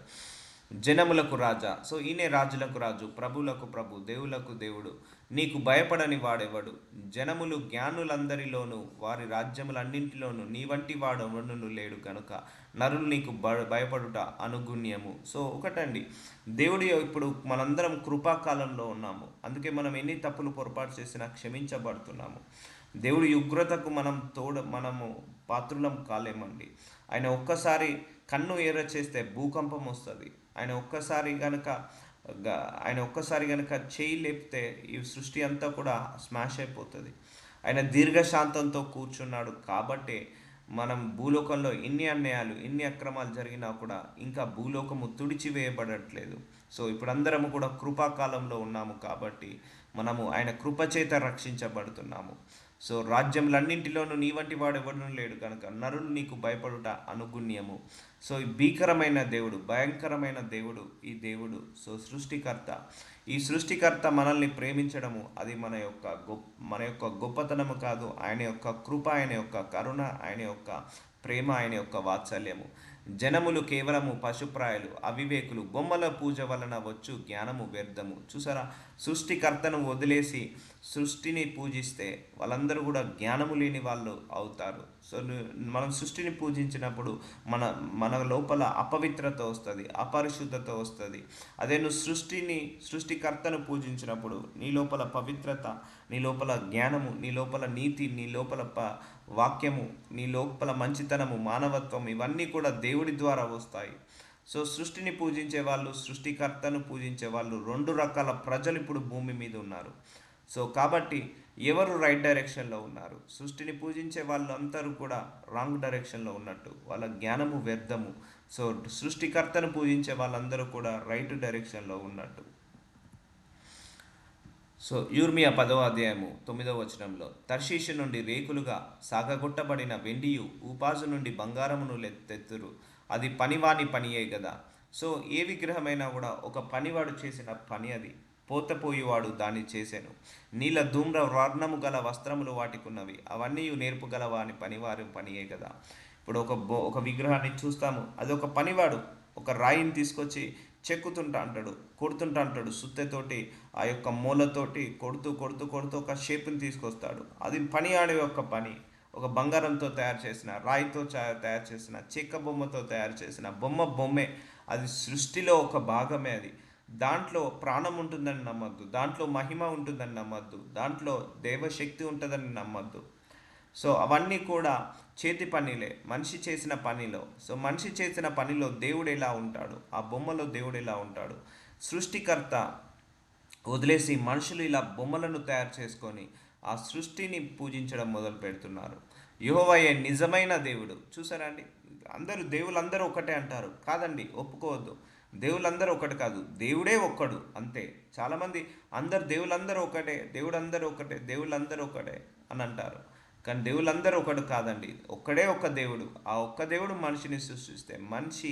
జనములకు రాజా, సో ఈయనే రాజులకు రాజు, ప్రభువులకు ప్రభు, దేవులకు దేవుడు. నీకు భయపడని వాడెవడు? జనములు జ్ఞానులందరిలోనూ వారి రాజ్యములన్నింటిలోనూ నీ వంటి వాడు ఎవడును లేడు కనుక నరులు నీకు భయపడుట అనుగుణ్యము. సో ఒకటండి, దేవుడు ఇప్పుడు మనందరం కృపాకాలంలో ఉన్నాము. అందుకే మనం ఎన్ని తప్పులు పొరపాటు చేసినా క్షమించబడుతున్నాము. దేవుడి ఉగ్రతకు మనము పాత్రులం కాలేమండి. ఆయన ఒక్కసారి కన్ను ఎర్ర చేస్తే భూకంపం వస్తుంది. ఆయన ఒక్కసారి గనక చేయి లేపితే ఈ సృష్టి అంతా కూడా స్మాష్ అయిపోతుంది. ఆయన దీర్ఘశాంతంతో కూర్చున్నాడు కాబట్టి మనం భూలోకంలో ఎన్ని అన్యాయాలు, ఎన్ని అక్రమాలు జరిగినా కూడా ఇంకా భూలోకము తుడిచివేయబడట్లేదు. సో ఇప్పుడు అందరము కూడా కృపాకాలంలో ఉన్నాము కాబట్టి మనము ఆయన కృపచేత రక్షించబడుతున్నాము. సో రాజ్యములన్నింటిలోనూ నీ వంటి వాడు ఎవడూ లేడు కనుక నరులు నీకు భయపడుట అనుగుణ్యము. సో ఈ భీకరమైన దేవుడు, భయంకరమైన దేవుడు ఈ దేవుడు. సో ఈ సృష్టికర్త మనల్ని ప్రేమించడము అది మన యొక్క గొప్పతనము కాదు. ఆయన యొక్క కృప, ఆయన యొక్క కరుణ, ఆయన యొక్క ప్రేమ, ఆయన యొక్క వాత్సల్యము. జనములు కేవలము పశుప్రాయులు, అవివేకులు, బొమ్మల పూజ వలన వచ్చు జ్ఞానము వ్యర్థము. చూసారా, సృష్టికర్తను వదిలేసి సృష్టిని పూజిస్తే వాళ్ళందరూ కూడా జ్ఞానము లేని వాళ్ళు అవుతారు. సో మనం సృష్టిని పూజించినప్పుడు మన లోపల అపవిత్రత వస్తుంది, అపరిశుద్ధత వస్తుంది. అదే నువ్వు సృష్టికర్తను పూజించినప్పుడు నీ లోపల పవిత్రత, నీ లోపల జ్ఞానము, నీ లోపల నీతి, నీ లోపల వాక్యము, నీ లోపల మంచితనము, మానవత్వం, ఇవన్నీ కూడా దేవుడి ద్వారా వస్తాయి. సో సృష్టిని పూజించే వాళ్ళు, సృష్టికర్తను పూజించే వాళ్ళు, రెండు రకాల ప్రజలు ఇప్పుడు భూమి మీద ఉన్నారు. సో కాబట్టి ఎవరు రైట్ డైరెక్షన్లో ఉన్నారు? సృష్టిని పూజించే వాళ్ళు అందరూ కూడా రాంగ్ డైరెక్షన్లో ఉన్నట్టు, వాళ్ళ జ్ఞానము వ్యర్థము. సో సృష్టికర్తను పూజించే వాళ్ళందరూ కూడా రైట్ డైరెక్షన్లో ఉన్నట్టు. సో యూర్మియా 10వ అధ్యాయము 9వ వచనంలో, తర్షీషు నుండి రేకులుగా సాగగొట్టబడిన వెండియు, ఊపాజు నుండి బంగారమును తెత్తురు, అది పనివాని పనియే కదా. సో ఏ విగ్రహమైనా కూడా ఒక పనివాడు చేసిన పని అది. పోతపోయేవాడు దాన్ని చేశాను. నీల ధూమ్ర వర్ణము గల వస్త్రములు వాటికున్నవి, అవన్నీ నేర్పు గల వాని పనివారి పనియే కదా. ఇప్పుడు ఒక విగ్రహాన్ని చూస్తాము, అది ఒక పనివాడు ఒక రాయిని తీసుకొచ్చి చెక్కుతుంటా అంటాడు, కొడుతుంటా అంటాడు, సుత్తెతోటి ఆ యొక్క మూలతోటి కొడుతూ కొడుతూ కొడుతూ ఒక షేప్ని తీసుకొస్తాడు. అది పని ఆడే యొక్క పని. ఒక బంగారంతో తయారు చేసిన, రాయితో తయారు చేసిన, చెక్క బొమ్మతో తయారు చేసిన బొమ్మే. అది సృష్టిలో ఒక భాగమే. అది దాంట్లో ప్రాణం ఉంటుందని నమ్మద్దు, దాంట్లో మహిమ ఉంటుందని నమ్మద్దు, దాంట్లో దైవశక్తి ఉంటుందని నమ్మద్దు. సో అవన్నీ కూడా చేతి పనిలే, మనిషి చేసిన పనిలో. సో మనిషి చేసిన పనిలో దేవుడు ఎలా ఉంటాడు, ఆ బొమ్మలో దేవుడు ఎలా ఉంటాడు. సృష్టికర్త వదిలేసి మనుషులు ఇలా బొమ్మలను తయారు చేసుకొని ఆ సృష్టిని పూజించడం మొదలు పెడుతున్నారు. యెహోవాయే నిజమైన దేవుడు. చూసారా అండి, దేవుళ్ళందరూ ఒకటే అంటారు. కాదండి, ఒప్పుకోవద్దు. దేవుళ్ళందరూ ఒకటి కాదు, దేవుడే ఒక్కడు అంతే. చాలామంది దేవుళ్ళందరూ ఒకటే, దేవుళ్ళందరూ ఒకటే అని అంటారు. కానీ దేవుళ్ళందరూ ఒకడు కాదండి, ఒక్కడే ఒక్క దేవుడు. ఆ ఒక్క దేవుడు మనిషిని సృష్టిస్తే మనిషి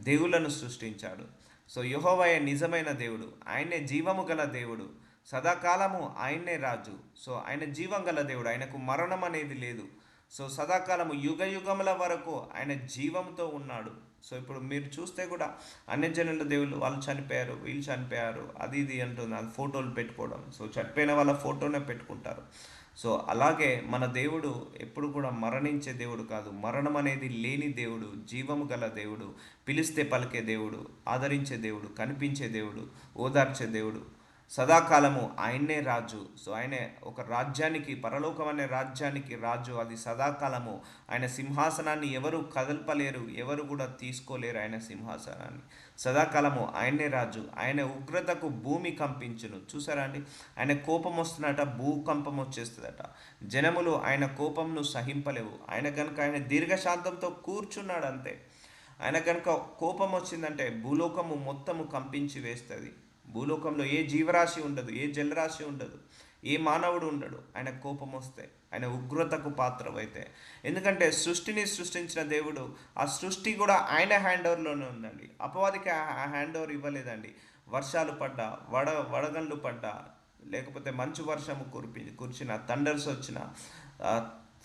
దేవుళ్ళను సృష్టించాడు. సో యెహోవాయే నిజమైన దేవుడు, ఆయనే జీవము గల దేవుడు, సదాకాలము ఆయన్నే రాజు. సో ఆయన జీవం గల దేవుడు, ఆయనకు మరణం అనేది లేదు. సో సదాకాలము యుగ యుగముల వరకు ఆయన జీవంతో ఉన్నాడు. సో ఇప్పుడు మీరు చూస్తే కూడా అన్యజనుల దేవుళ్ళు, వాళ్ళు చనిపోయారు, వీళ్ళు చనిపోయారు, అది ఇది అంటుంది, అది ఫోటోలు పెట్టుకోవడం. సో చనిపోయిన వాళ్ళ ఫోటోనే పెట్టుకుంటారు. సో అలాగే మన దేవుడు ఎప్పుడు కూడా మరణించే దేవుడు కాదు, మరణం అనేది లేని దేవుడు, జీవము గల దేవుడు, పిలిస్తే పలికే దేవుడు, ఆదరించే దేవుడు, కనిపించే దేవుడు, ఓదార్చే దేవుడు, సదాకాలము ఆయన్నే రాజు. సో ఆయనే ఒక రాజ్యానికి, పరలోకం అనే రాజ్యానికి రాజు. అది సదాకాలము. ఆయన సింహాసనాన్ని ఎవరు కదల్పలేరు, ఎవరు కూడా తీసుకోలేరు ఆయన సింహాసనాన్ని. సదాకాలము ఆయన్నే రాజు. ఆయన ఉగ్రతకు భూమి కంపించును. చూసారా అండి, ఆయన కోపం వస్తున్నట, భూకంపం వచ్చేస్తుందట. జనములు ఆయన కోపంను సహింపలేవు. ఆయన దీర్ఘశాంతంతో కూర్చున్నాడు అంతే. ఆయన కనుక కోపం వచ్చిందంటే భూలోకము మొత్తము కంపించి వేస్తుంది. భూలోకంలో ఏ జీవరాశి ఉండదు, ఏ జలరాశి ఉండదు, ఏ మానవుడు ఉండడు ఆయన కోపం వస్తే, ఆయన ఉగ్రతకు పాత్రమైతే. ఎందుకంటే సృష్టిని సృష్టించిన దేవుడు, ఆ సృష్టి కూడా ఆయన హ్యాండ్ ఓవర్లోనే ఉందండి. అపవాదికి ఆ హ్యాండ్ ఓవర్ ఇవ్వలేదండి. వర్షాలు పడ్డా, వడగండ్లు పడ్డా, లేకపోతే మంచు వర్షము కురిచిన, థండర్స్ వచ్చిన,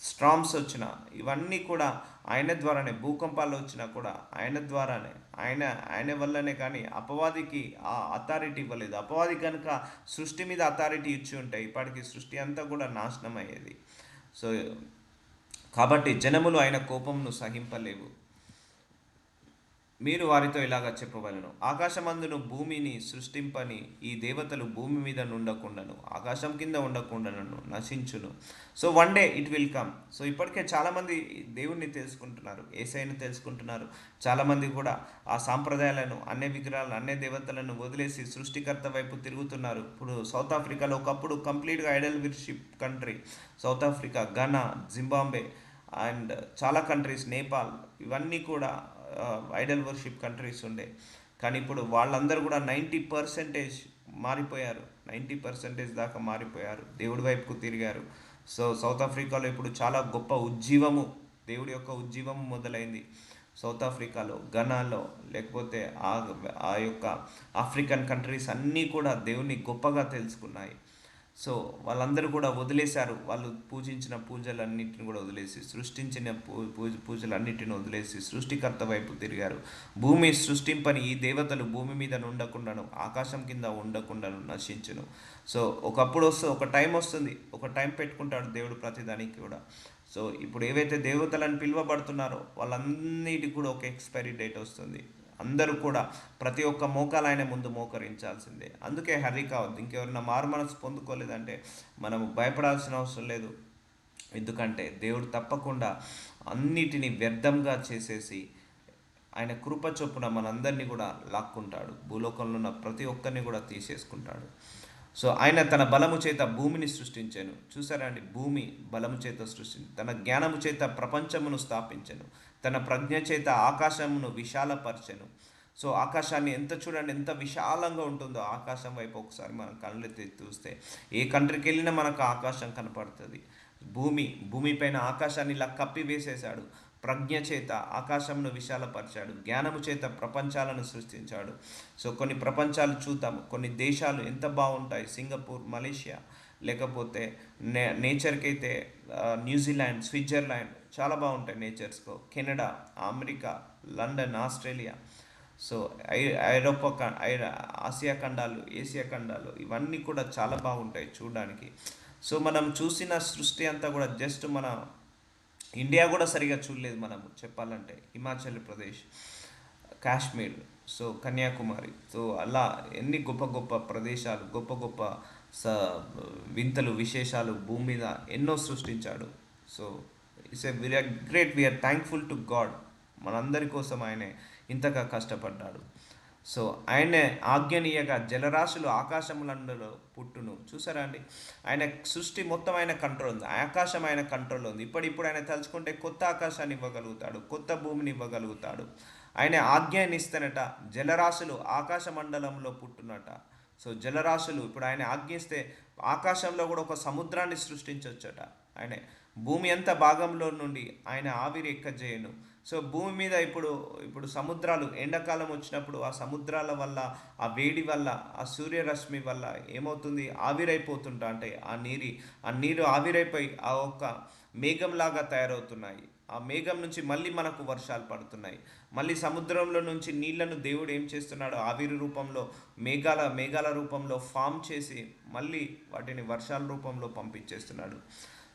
స్ట్రామ్స్ వచ్చిన, ఇవన్నీ కూడా ఆయన ద్వారానే. భూకంపాలు వచ్చినా కూడా ఆయన ద్వారానే, ఆయన వల్లనే. కానీ అపవాదికి ఆ అథారిటీ ఇవ్వలేదు. అపవాది కనుక సృష్టి మీద అథారిటీ ఇచ్చి ఉంటే ఇప్పటికి సృష్టి అంతా కూడా నాశనం అయ్యేది. సో కాబట్టి జనములు ఆయన కోపంను సహింపలేవు. మీరు వారితో ఇలాగా చెప్పవలను, ఆకాశమందును భూమిని సృష్టింపని ఈ దేవతలు భూమి మీద ఉండకుండాను, ఆకాశం కింద ఉండకుండాను నశించును. So one day it will come. So ఇప్పటికే చాలామంది దేవుణ్ణి తెలుసుకుంటున్నారు, యేసయ్యను తెలుసుకుంటున్నారు. చాలామంది కూడా ఆ సాంప్రదాయాలను, అన్య విగ్రహాలను, అన్య దేవతలను వదిలేసి సృష్టికర్త వైపు తిరుగుతున్నారు. ఇప్పుడు సౌత్ ఆఫ్రికాలో ఒకప్పుడు కంప్లీట్గా Idol worship country. South Africa, Ghana, Zimbabwe and చాలా కంట్రీస్, నేపాల్, ఇవన్నీ కూడా ఐడల్ వర్షిప్ కంట్రీస్ ఉండే. కానీ ఇప్పుడు వాళ్ళందరూ కూడా 90% మారిపోయారు. 90% దాకా మారిపోయారు, దేవుడి వైపుకు తిరిగారు. సో సౌత్ ఆఫ్రికాలో ఇప్పుడు చాలా గొప్ప ఉజ్జీవము, దేవుడి యొక్క ఉజ్జీవము మొదలైంది సౌత్ ఆఫ్రికాలో, ఘనాలో, లేకపోతే ఆ యొక్క ఆఫ్రికన్ కంట్రీస్ అన్నీ కూడా దేవుని గొప్పగా తెలుసుకున్నాయి. సో వాళ్ళందరూ కూడా వదిలేశారు, వాళ్ళు పూజించిన పూజలన్నింటిని కూడా వదిలేసి, సృష్టించిన పూజలన్నింటిని వదిలేసి సృష్టికర్త వైపు తిరిగారు. భూమి సృష్టింపని ఈ దేవతలు భూమి మీద ఉండకుండాను, ఆకాశం కింద ఉండకుండాను నశించును. సో ఒక టైం వస్తుంది, ఒక టైం పెట్టుకుంటాడు దేవుడు ప్రతిదానికి కూడా. సో ఇప్పుడు ఏవైతే దేవతలను పిలువబడుతున్నారో వాళ్ళన్నిటికి కూడా ఒక ఎక్స్పైరీ డేట్ వస్తుంది. అందరూ కూడా ప్రతి ఒక్క మోకాలు ఆయన ముందు మోకరించాల్సిందే. అందుకే హర్రీ కావద్దు. ఇంకెవరైనా మారుమనసు పొందుకోలేదంటే మనము భయపడాల్సిన అవసరం లేదు. ఎందుకంటే దేవుడు తప్పకుండా అన్నిటినీ వ్యర్థంగా చేసేసి ఆయన కృప చొప్పున మనందరినీ కూడా లాక్కుంటాడు. భూలోకంలో ఉన్న ప్రతి ఒక్కరిని కూడా తీసేసుకుంటాడు. సో ఆయన తన బలము చేత భూమిని సృష్టించాను. చూసారా అండి, భూమి బలము చేత తన జ్ఞానము చేత ప్రపంచమును స్థాపించను, తన ప్రజ్ఞ చేత ఆకాశమును విశాలపరచెను. సో ఆకాశాన్ని ఎంత చూడండి, ఎంత విశాలంగా ఉంటుందో ఆకాశం వైపు ఒకసారి మనం కళ్ళెత్తి చూస్తే ఏ కంట్రీకి వెళ్ళినా మనకు ఆకాశం కనపడుతుంది. భూమిపైన ఆకాశాన్ని ఇలా కప్పివేసేశాడు. ప్రజ్ఞ చేత ఆకాశంను విశాలపరిచాడు, జ్ఞానము చేత ప్రపంచాలను సృష్టించాడు. సో కొన్ని ప్రపంచాలు చూద్దాము, కొన్ని దేశాలు ఎంత బాగుంటాయి, సింగపూర్, మలేషియా, లేకపోతే నేచర్కి అయితే న్యూజిలాండ్, స్విట్జర్లాండ్ చాలా బాగుంటాయి నేచర్స్కో, Canada, America, London, Australia. So ఐరోపా ఆసియా ఖండాలు, ఏసియా ఖండాలు ఇవన్నీ కూడా చాలా బాగుంటాయి చూడడానికి. సో మనం చూసిన సృష్టి అంతా కూడా జస్ట్ మన ఇండియా కూడా సరిగా చూడలేదు మనము చెప్పాలంటే. హిమాచల్ ప్రదేశ్, కాశ్మీర్, సో కన్యాకుమారి, సో అలా ఎన్ని గొప్ప గొప్ప ప్రదేశాలు, గొప్ప గొప్ప స వింతలు విశేషాలు భూమి మీద ఎన్నో సృష్టించాడు. So it's a very great, we're thankful to God. మనందరి కోసం ఆయనే ఇంతగా కష్టపడ్డాడు. సో ఆయనే ఆజ్ఞనీయగా జలరాశులు ఆకాశములందులో పుట్టును. చూసారా అండి, ఆయన సృష్టి మొత్తం ఆయన కంట్రోల్ ఉంది, ఆకాశం ఆయన కంట్రోల్ ఉంది. ఇప్పుడిప్పుడు ఆయన తలుచుకుంటే కొత్త ఆకాశాన్ని ఇవ్వగలుగుతాడు, కొత్త భూమిని ఇవ్వగలుగుతాడు. ఆయన ఆజ్ఞనిస్తేనట జలరాశులు ఆకాశ మండలంలో పుట్టునట. సో జలరాశులు ఇప్పుడు ఆయన ఆజ్ఞిస్తే ఆకాశంలో కూడా ఒక సముద్రాన్ని సృష్టించవచ్చట. ఆయన భూమి అంత భాగంలో నుండి ఆయన ఆవిరి ఎక్కజేయను. సో భూమి మీద ఇప్పుడు ఇప్పుడు సముద్రాలు ఎండాకాలం వచ్చినప్పుడు ఆ సముద్రాల వల్ల, ఆ వేడి వల్ల, ఆ సూర్యరశ్మి వల్ల ఏమవుతుంది, ఆవిరైపోతుంటా అంటే ఆ నీరు ఆవిరైపోయి ఆ ఒక్క మేఘంలాగా తయారవుతున్నాయి. ఆ మేఘం నుంచి మళ్ళీ మనకు వర్షాలు పడుతున్నాయి. మళ్ళీ సముద్రంలో నుంచి నీళ్లను దేవుడు ఏం చేస్తున్నాడు, ఆవిరి రూపంలో మేఘాల రూపంలో ఫామ్ చేసి మళ్ళీ వాటిని వర్షాల రూపంలో పంపించేస్తున్నాడు.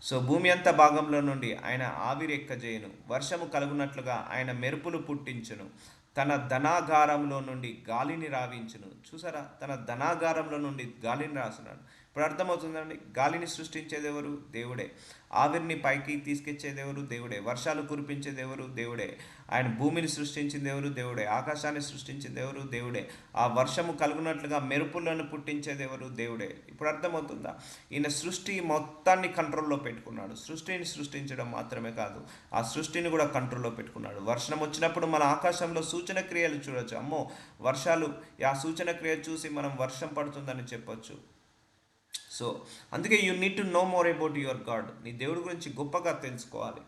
సో భూమి అంత భాగంలో నుండి ఆయన ఆవిరి ఎక్కజేయును, వర్షము కలుగునట్లుగా ఆయన మెరుపులు పుట్టించును, తన ధనాగారంలో నుండి గాలిని రావించును. చూసారా, తన ధనాగారంలో నుండి గాలిని రాస్తున్నాడు. ఇప్పుడు అర్థమవుతుందండి, గాలిని సృష్టించేది ఎవరు, దేవుడే. ఆవిరిని పైకి తీసుకొచ్చేది ఎవరు, దేవుడే. వర్షాలు కురిపించేది ఎవరు, దేవుడే. ఆయన భూమిని సృష్టించింది ఎవరు, దేవుడే. ఆకాశాన్ని సృష్టించింది ఎవరు, దేవుడే. ఆ వర్షము కలుగునట్లుగా మెరుపులను పుట్టించేది ఎవరు, దేవుడే. ఇప్పుడు అర్థమవుతుందా, ఈయన సృష్టి మొత్తాన్ని కంట్రోల్లో పెట్టుకున్నాడు. సృష్టిని సృష్టించడం మాత్రమే కాదు, ఆ సృష్టిని కూడా కంట్రోల్లో పెట్టుకున్నాడు. వర్షం వచ్చినప్పుడు మన ఆకాశంలో సూచన క్రియలు చూడొచ్చు. అమ్మో వర్షాలు, ఆ సూచన క్రియ చూసి మనం వర్షం పడుతుందని చెప్పొచ్చు. సో అందుకే you need to know more about your God. నీ దేవుడి గురించి గొప్పగా తెలుసుకోవాలి.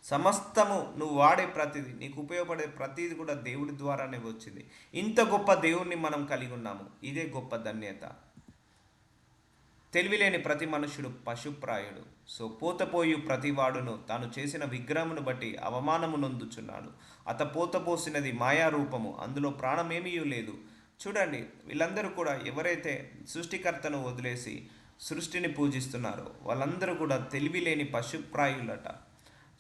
సమస్తము నువ్వు వాడే ప్రతిదీ, నీకు ఉపయోగపడే ప్రతిదీ కూడా దేవుడి ద్వారానే వచ్చింది. ఇంత గొప్ప దేవుణ్ణి మనం కలిగి ఉన్నాము, ఇదే గొప్ప ధన్యత. తెలివిలేని ప్రతి మనుషుడు పశుప్రాయుడు. సో పోతపోయు ప్రతివాడును తాను చేసిన విగ్రహమును బట్టి అవమానము నొందుచున్నాడు. పోసినది మాయారూపము, అందులో ప్రాణమేమీ లేదు. చూడండి, వీళ్ళందరూ కూడా ఎవరైతే సృష్టికర్తను వదిలేసి సృష్టిని పూజిస్తున్నారో వాళ్ళందరూ కూడా తెలివి లేని పశుప్రాయులట.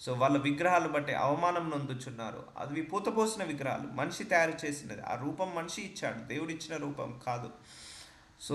సో వాళ్ళ విగ్రహాలు బట్టి అవమానం నొందుచున్నారు. అవి పూతపోసిన విగ్రహాలు, మనిషి తయారు చేసినది. ఆ రూపం మనిషి ఇచ్చాడు, దేవుడిచ్చిన రూపం కాదు. సో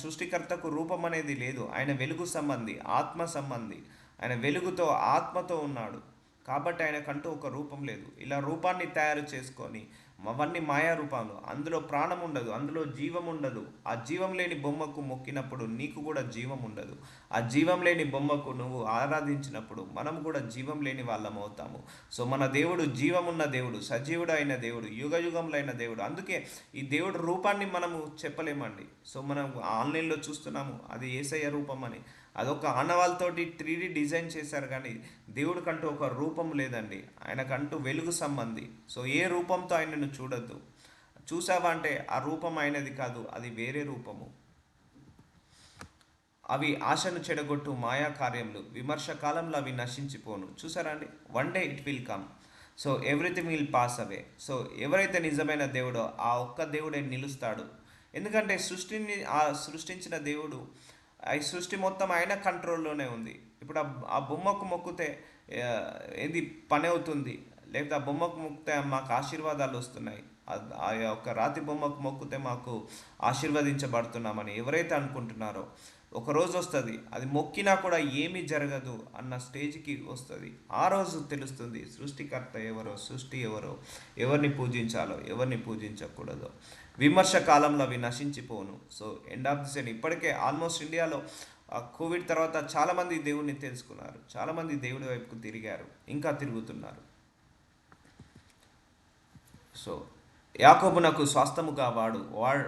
సృష్టికర్తకు రూపం అనేది లేదు. ఆయన వెలుగు సంబంధి, ఆత్మ సంబంధి. ఆయన వెలుగుతో ఆత్మతో ఉన్నాడు కాబట్టి ఆయనకంటూ ఒక రూపం లేదు. ఇలా రూపాన్ని తయారు చేసుకొని అవన్నీ మాయా రూపాలు, అందులో ప్రాణం ఉండదు, అందులో జీవం ఉండదు. ఆ జీవం లేని బొమ్మకు మొక్కినప్పుడు నీకు కూడా జీవం ఉండదు. ఆ జీవం లేని బొమ్మకు నువ్వు ఆరాధించినప్పుడు మనం కూడా జీవం లేని వాళ్ళం అవుతాము. సో మన దేవుడు జీవమున్న దేవుడు, సజీవుడు అయిన దేవుడు, యుగ యుగంలైన దేవుడు. అందుకే ఈ దేవుడు రూపాన్ని మనము చెప్పలేమండి. సో మనం ఆన్లైన్లో చూస్తున్నాము అది యేసయ్య రూపం అని, అదొక ఆనవాళ్ళతోటి 3D డిజైన్ చేశారు, కానీ దేవుడికంటూ ఒక రూపం లేదండి. ఆయనకంటూ వెలుగు సంబంధి. సో ఏ రూపంతో ఆయనను చూడొద్దు. చూసావా అంటే ఆ రూపం ఆయనది కాదు, అది వేరే రూపము. అవి ఆశను చెడగొట్టు మాయా కార్యములు, విమర్శ కాలంలో అవి నశించిపోను. చూసారా అండి, one day it will come. So everything will pass away. So ఎవరైతే నిజమైన దేవుడో ఆ ఒక్క దేవుడే నిలుస్తాడు. ఎందుకంటే సృష్టించిన దేవుడు, ఈ సృష్టి మొత్తం ఆయన కంట్రోల్లోనే ఉంది. ఇప్పుడు ఆ బొమ్మకు మొక్కితే ఏంది పని అవుతుంది, లేకపోతే ఆ బొమ్మకు మొక్కితే మాకు ఆశీర్వాదాలు వస్తున్నాయి, ఆ యొక్క రాతి బొమ్మకు మొక్కితే మాకు ఆశీర్వదించబడుతున్నామని ఎవరైతే అనుకుంటున్నారో ఒకరోజు వస్తుంది, అది మొక్కినా కూడా ఏమీ జరగదు అన్న స్టేజ్కి వస్తుంది. ఆ రోజు తెలుస్తుంది సృష్టికర్త ఎవరో, సృష్టి ఎవరో, ఎవరిని పూజించాలో, ఎవరిని పూజించకూడదో. విమర్శ కాలంలో అవి నశించిపోను. సో ఎండ్ ఆఫ్ ది సెన్ ఇప్పటికే ఆల్మోస్ట్ ఇండియాలో కోవిడ్ తర్వాత చాలామంది దేవుడిని తెలుసుకున్నారు, చాలామంది దేవుడి వైపుకు తిరిగారు, ఇంకా తిరుగుతున్నారు. సో యాకోబునకు స్వాస్థముగా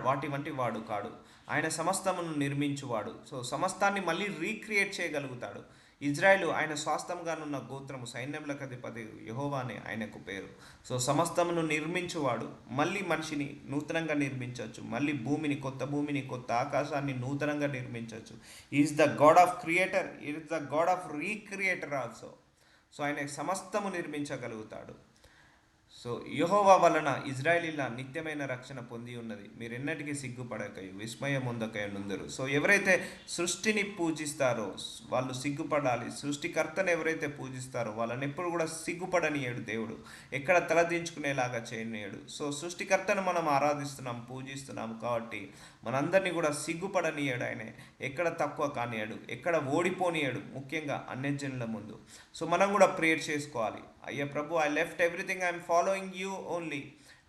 వాటి వంటి వాడు కాడు. ఆయన సమస్తమును నిర్మించువాడు. సో సమస్తాన్ని మళ్ళీ రీక్రియేట్ చేయగలుగుతాడు. ఇజ్రాయేలు ఆయన స్వాస్థంగానున్న గోత్రము, సైన్యములకు అధిపతి యెహోవా అని ఆయనకు పేరు. సో సమస్తమును నిర్మించువాడు. మళ్ళీ మనిషిని నూతనంగా నిర్మించవచ్చు. మళ్ళీ భూమిని, కొత్త భూమిని, కొత్త ఆకాశాన్ని నూతనంగా నిర్మించవచ్చు. Is the God of creator, is the God of recreator also. So ఆయన సమస్తము నిర్మించగలుగుతాడు. సో యెహోవా వలన ఇజ్రాయేలీల నిత్యమైన రక్షణ పొంది ఉన్నది. మీరెన్నటికీ సిగ్గుపడకయు విస్మయం పొందకయు నుందురు. సో ఎవరైతే సృష్టిని పూజిస్తారో వాళ్ళు సిగ్గుపడాలి. సృష్టికర్తను ఎవరైతే పూజిస్తారో వాళ్ళని ఎప్పుడు కూడా సిగ్గుపడనీయడు దేవుడు, ఎక్కడ తలదించుకునేలాగా చేయనీయడు. సో సృష్టికర్తను మనం ఆరాధిస్తున్నాం, పూజిస్తున్నాం కాబట్టి మనందరినీ కూడా సిగ్గుపడనీయడు. ఆయనే ఎక్కడ తక్కువ కానియాడు, ఎక్కడ ఓడిపోనీయడు, ముఖ్యంగా అన్యజనుల ముందు. సో మనం కూడా ప్రేయర్ చేసుకోవాలి. అయ్యా ప్రభు, I left everything, I'm following you only.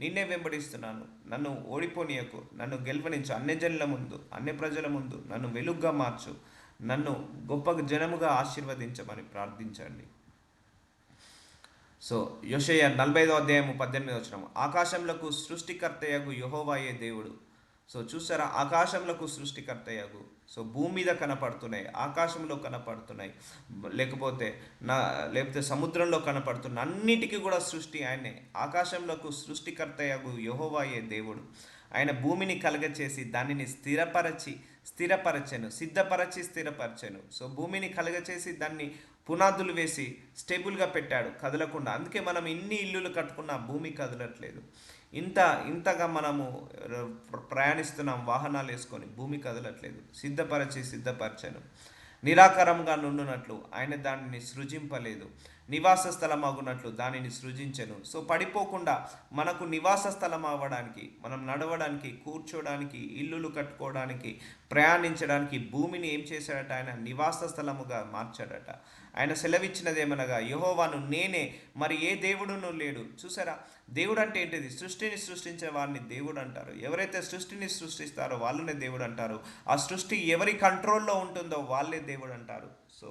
నిన్నే వెంబడిస్తున్నాను, నన్ను ఓడిపోనీయకు, నన్ను గెలవనించు, అన్యజనుల ముందు, అన్య ప్రజల ముందు నన్ను వెలుగ్గా మార్చు, నన్ను గొప్ప జనముగా ఆశీర్వదించమని ప్రార్థించండి. సో యెషయా 45:18 ఆకాశములకు సృష్టికర్తయగు యెహోవాయే దేవుడు. సో చూసారా, ఆకాశంలకు సృష్టికర్తయగు. సో భూమి మీద కనపడుతున్నాయి, ఆకాశంలో కనపడుతున్నాయి, లేకపోతే సముద్రంలో కనపడుతున్న అన్నిటికీ కూడా సృష్టి ఆయనే. ఆకాశంలకు సృష్టికర్తయగు యెహోవాయే దేవుడు. ఆయన భూమిని కలగచేసి దానిని స్థిరపరచెను. సో భూమిని కలగచేసి దాన్ని పునాదులు వేసి స్టేబుల్గా పెట్టాడు, కదలకుండా. అందుకే మనం ఇన్ని ఇల్లులు కట్టుకున్నా భూమి కదలట్లేదు. ఇంతగా మనము ప్రయాణిస్తున్నాం వాహనాలు వేసుకొని, భూమి కదలట్లేదు. సిద్ధపరచెను. నిరాకారంగా నుండునట్లు ఆయన దానిని సృజింపలేదు, నివాస స్థలం అగునట్లు దానిని సృజించెను. సో పడిపోకుండా మనకు నివాస స్థలం అవ్వడానికి, మనం నడవడానికి, కూర్చోడానికి, ఇల్లులు కట్టుకోవడానికి, ప్రయాణించడానికి భూమిని ఏం చేశాడట? ఆయన నివాస స్థలముగా మార్చాడట. ఆయన సెలవిచ్చినదేమనగా, యెహోవాను నేనే, మరి ఏ దేవుడును లేడు. చూసారా, దేవుడు అంటే ఏంటిది? సృష్టిని సృష్టించే వారిని దేవుడు అంటారు. ఎవరైతే సృష్టిని సృష్టిస్తారో వాళ్ళనే దేవుడు అంటారు. ఆ సృష్టి ఎవరి కంట్రోల్లో ఉంటుందో వాళ్ళే దేవుడు అంటారు. సో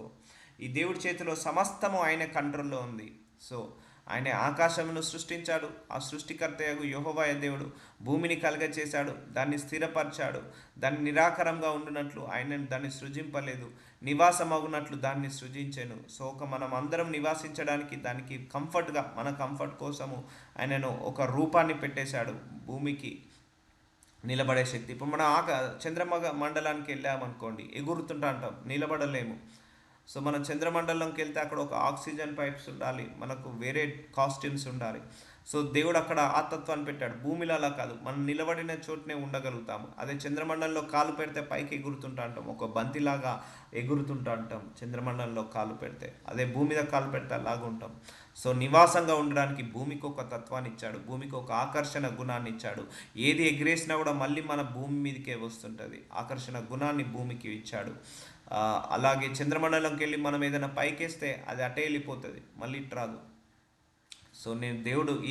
ఈ దేవుడి చేతిలో సమస్తము ఆయన కంట్రోల్లో ఉంది. సో ఆయన ఆకాశమును సృష్టించాడు, ఆ సృష్టికర్తయగు యెహోవా దేవుడు. భూమిని కలగచేశాడు, దాన్ని స్థిరపరిచాడు. దాన్ని నిరాకారంగా ఉండునట్లు ఆయన దాన్ని సృజింపలేదు, నివాసమగునట్లు దాన్ని సృజించాను. సో మనం అందరం నివాసించడానికి, దానికి కంఫర్ట్గా, మన కంఫర్ట్ కోసము ఆయనను ఒక రూపాన్ని పెట్టేశాడు, భూమికి నిలబడే శక్తి. ఇప్పుడు మనం మండలానికి వెళ్ళామనుకోండి, ఎగురుతుంటా అంటాం, నిలబడలేము. సో మనం చంద్రమండలంకి వెళ్తే అక్కడ ఒక ఆక్సిజన్ పైప్స్ ఉండాలి, మనకు వేరే కాస్ట్యూమ్స్ ఉండాలి. సో దేవుడు అక్కడ ఆ తత్వాన్ని పెట్టాడు. భూమిలో అలా కాదు, మనం నిలబడిన చోటనే ఉండగలుగుతాము. అదే చంద్రమండలంలో కాలు పెడితే పైకి ఎగురుతుంటా అంటాం, ఒక బంతిలాగా ఎగురుతుంటా అంటాం చంద్రమండలంలో కాలు పెడితే. అదే భూమి మీద కాలు పెడితే అలాగా ఉంటాం. సో నివాసంగా ఉండడానికి భూమికి ఒక తత్వాన్ని ఇచ్చాడు, భూమికి ఒక ఆకర్షణ గుణాన్ని ఇచ్చాడు. ఏది ఎగిరేసినా కూడా మళ్ళీ మన భూమి మీదకే వస్తుంటుంది, ఆకర్షణ గుణాన్ని భూమికి ఇచ్చాడు. అలాగే చంద్రమండలంకి వెళ్ళి మనం ఏదైనా పైకేస్తే అది అటే వెళ్ళిపోతుంది, మళ్ళీ ఇటు రాదు. సో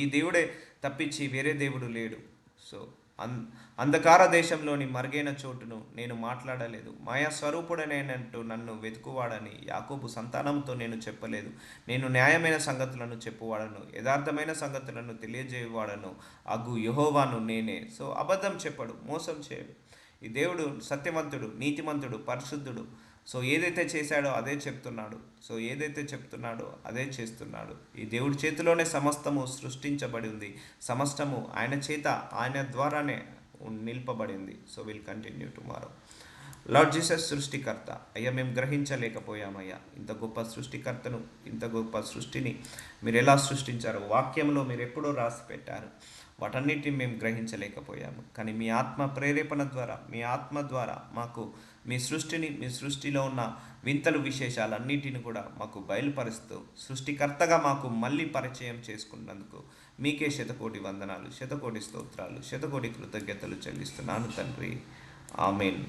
ఈ దేవుడే తప్పించి వేరే దేవుడు లేడు. సో అంధకార దేశంలోని మరుగైన చోటును నేను మాట్లాడలేదు, మాయా స్వరూపుడనేనంటూ నన్ను వెతుకువాడని యాకోబు సంతానంతో నేను చెప్పలేదు. నేను న్యాయమైన సంగతులను చెప్పువాడను, యథార్థమైన సంగతులను తెలియజేయవాడను అగు యెహోవాను నేనే. సో అబద్ధం చెప్పడు, మోసం చేయడు. ఈ దేవుడు సత్యవంతుడు, నీతిమంతుడు, పరిశుద్ధుడు. సో ఏదైతే చేశాడో అదే చెప్తున్నాడు, సో ఏదైతే చెప్తున్నాడో అదే చేస్తున్నాడు. ఈ దేవుడి చేతిలోనే సమస్తము సృష్టించబడి ఉంది, సమస్తము ఆయన చేత, ఆయన ద్వారానే నిల్పబడింది. So will continue tomorrow. Lord Jesus సృష్టికర్త అయ్యా, మేము గ్రహించలేకపోయామయ్యా, ఇంత గొప్ప సృష్టికర్తను, ఇంత గొప్ప సృష్టిని మీరు ఎలా సృష్టించారో వాక్యంలో మీరు ఎప్పుడో రాసి పెట్టారు. వాటన్నిటిని మేము గ్రహించలేకపోయాము. కానీ మీ ఆత్మ ప్రేరేపణ ద్వారా, మీ ఆత్మ ద్వారా మాకు మీ సృష్టిలో ఉన్న వింతలు, విశేషాలన్నిటిని కూడా మాకు బయలుపరుస్తూ సృష్టికర్తగా మాకు మళ్ళీ పరిచయం చేసుకున్నందుకు మీకే శతకోటి వందనాలు, శతకోటి స్తోత్రాలు, శతకోటి కృతజ్ఞతలు చెల్లిస్తున్నాను తండ్రి. ఆమేన్.